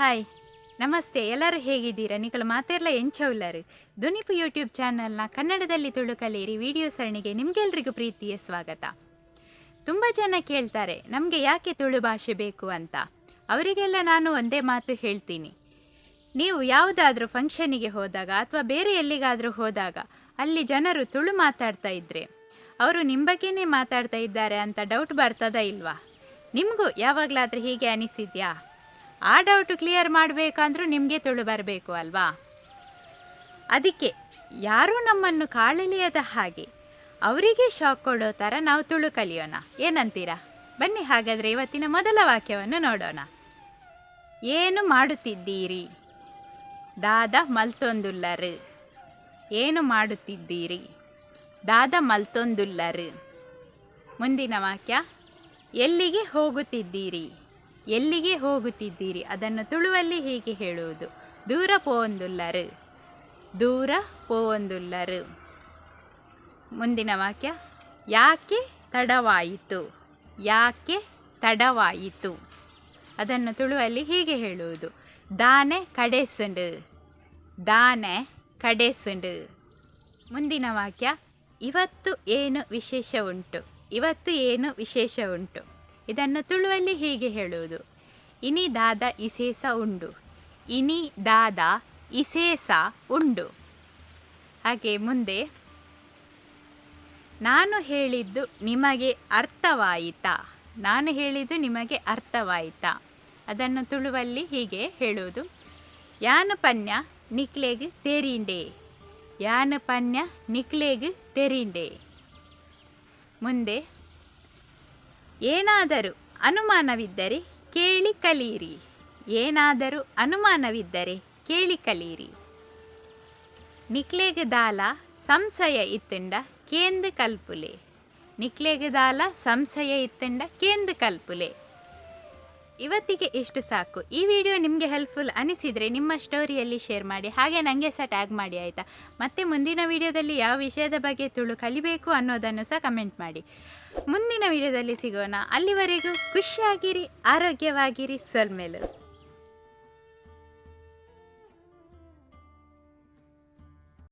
Hi ನಮಸ್ತೆ, ಎಲ್ಲರೂ ಹೇಗಿದ್ದೀರಾ? ನಿಖಲು ಮಾತೆಲ್ಲ ಎಂಚವುಲ್ಲರು ಧ್ವನಿಪು ಯೂಟ್ಯೂಬ್ ಚಾನಲ್ನ ಕನ್ನಡದಲ್ಲಿ ತುಳು ಕಲಿಯಿರಿ ವಿಡಿಯೋ ಸರಣಿಗೆ ನಿಮಗೆಲ್ರಿಗೂ ಪ್ರೀತಿಯ ಸ್ವಾಗತ. ತುಂಬ ಜನ ಕೇಳ್ತಾರೆ ನಮಗೆ ಯಾಕೆ ತುಳು ಭಾಷೆ ಬೇಕು ಅಂತ. ಅವರಿಗೆಲ್ಲ ನಾನು ಒಂದೇ ಮಾತು ಹೇಳ್ತೀನಿ, ನೀವು ಯಾವುದಾದ್ರೂ ಫಂಕ್ಷನಿಗೆ ಹೋದಾಗ ಅಥವಾ ಬೇರೆ ಎಲ್ಲಿಗಾದರೂ ಹೋದಾಗ ಅಲ್ಲಿ ಜನರು ತುಳು ಮಾತಾಡ್ತಾ ಇದ್ದರೆ ಅವರು ನಿಮ್ಮ ಬಗ್ಗೆನೇ ಮಾತಾಡ್ತಾ ಇದ್ದಾರೆ ಅಂತ ಡೌಟ್ ಬರ್ತದಾ ಇಲ್ವಾ? ನಿಮಗೂ ಯಾವಾಗಲಾದರೂ ಹೀಗೆ ಅನಿಸಿದ್ಯಾ? ಆ ಡೌಟು ಕ್ಲಿಯರ್ ಮಾಡಬೇಕಂದ್ರೂ ನಿಮಗೆ ತುಳು ಬರಬೇಕು ಅಲ್ವಾ? ಅದಕ್ಕೆ ಯಾರೂ ನಮ್ಮನ್ನು ಕಾಳಲಿಯದ ಹಾಗೆ ಅವರಿಗೆ ಶಾಕ್ ಕೊಡೋ ಥರ ನಾವು ತುಳು ಕಲಿಯೋಣ, ಏನಂತೀರಾ? ಬನ್ನಿ ಹಾಗಾದರೆ ಇವತ್ತಿನ ಮೊದಲ ವಾಕ್ಯವನ್ನು ನೋಡೋಣ. ಏನು ಮಾಡುತ್ತಿದ್ದೀರಿ? ದಾದ ಮಲ್ತೊಂದುಲ್ಲರು. ಏನು ಮಾಡುತ್ತಿದ್ದೀರಿ? ದಾದ ಮಲ್ತೊಂದುಲ್ಲರು. ಮುಂದಿನ ವಾಕ್ಯ, ಎಲ್ಲಿಗೆ ಹೋಗುತ್ತಿದ್ದೀರಿ? ಎಲ್ಲಿಗೆ ಹೋಗುತ್ತಿದ್ದೀರಿ ಅದನ್ನು ತುಳುವಲ್ಲಿ ಹೀಗೆ ಹೇಳುವುದು, ದೂರ ಪೋವೊಂದುಲ್ಲರು. ದೂರ ಪೋವೊಂದುಲ್ಲರು. ಮುಂದಿನ ವಾಕ್ಯ, ಯಾಕೆ ತಡವಾಯಿತು? ಯಾಕೆ ತಡವಾಯಿತು ಅದನ್ನು ತುಳುವಲ್ಲಿ ಹೀಗೆ ಹೇಳುವುದು, ದಾನೆ ಕಡೆಸುಂಡು. ದಾನೆ ಕಡೆಸುಂಡು. ಮುಂದಿನ ವಾಕ್ಯ, ಇವತ್ತು ಏನು ವಿಶೇಷ ಉಂಟು? ಇವತ್ತು ಏನು ವಿಶೇಷ ಉಂಟು ಇದನ್ನು ತುಳುವಲ್ಲಿ ಹೀಗೆ ಹೇಳುವುದು, ಇನಿ ದಾದ ಇಸೇಸ ಉಂಡು. ಇನಿ ದಾದ ಇಸೇಸ ಉಂಡು. ಹಾಗೆ ಮುಂದೆ, ನಾನು ಹೇಳಿದ್ದು ನಿಮಗೆ ಅರ್ಥವಾಯಿತಾ? ನಾನು ಹೇಳಿದ್ದು ನಿಮಗೆ ಅರ್ಥವಾಯಿತಾ ಅದನ್ನು ತುಳುವಲ್ಲಿ ಹೀಗೆ ಹೇಳುವುದು, ಯಾನು ಪನ್ಯ ನಿಕ್ಲೆಗ್ ತೆರಿಂಡೆ. ಯಾನು ಪನ್ಯ ನಿಕ್ಲೆಗ್ ತೆರಿಂಡೆ. ಮುಂದೆ, ಏನಾದರೂ ಅನುಮಾನವಿದ್ದರೆ ಕೇಳಿ ಕಲಿಯಿರಿ. ಏನಾದರೂ ಅನುಮಾನವಿದ್ದರೆ ಕೇಳಿ ಕಲಿಯಿರಿ. ನಿಕ್ಲೆಗ್ ದಾಲ ಸಂಶಯ ಇತ್ತಂಡ ಕೇಂದು ಕಲ್ಪುಲೆ. ನಿಕ್ಲೆಗ್ ದಾಲ ಸಂಶಯ ಇತ್ತಂಡ ಕೇಂದು ಕಲ್ಪುಲೆ. ಇವತ್ತಿಗೆ ಇಷ್ಟು ಸಾಕು. ಈ ವಿಡಿಯೋ ನಿಮಗೆ ಹೆಲ್ಪ್ಫುಲ್ ಅನಿಸಿದರೆ ನಿಮ್ಮ ಸ್ಟೋರಿಯಲ್ಲಿ ಶೇರ್ ಮಾಡಿ, ಹಾಗೆ ನನಗೆ ಸಹ ಟ್ಯಾಗ್ ಮಾಡಿ ಆಯಿತಾ? ಮತ್ತು ಮುಂದಿನ ವಿಡಿಯೋದಲ್ಲಿ ಯಾವ ವಿಷಯದ ಬಗ್ಗೆ ತುಳು ಕಲಿಬೇಕು ಅನ್ನೋದನ್ನು ಸಹ ಕಮೆಂಟ್ ಮಾಡಿ. ಮುಂದಿನ ವಿಡಿಯೋದಲ್ಲಿ ಸಿಗೋಣ. ಅಲ್ಲಿವರೆಗೂ ಖುಷಿಯಾಗಿರಿ, ಆರೋಗ್ಯವಾಗಿರಿ. ಸೊಲ್ಮೆಲು.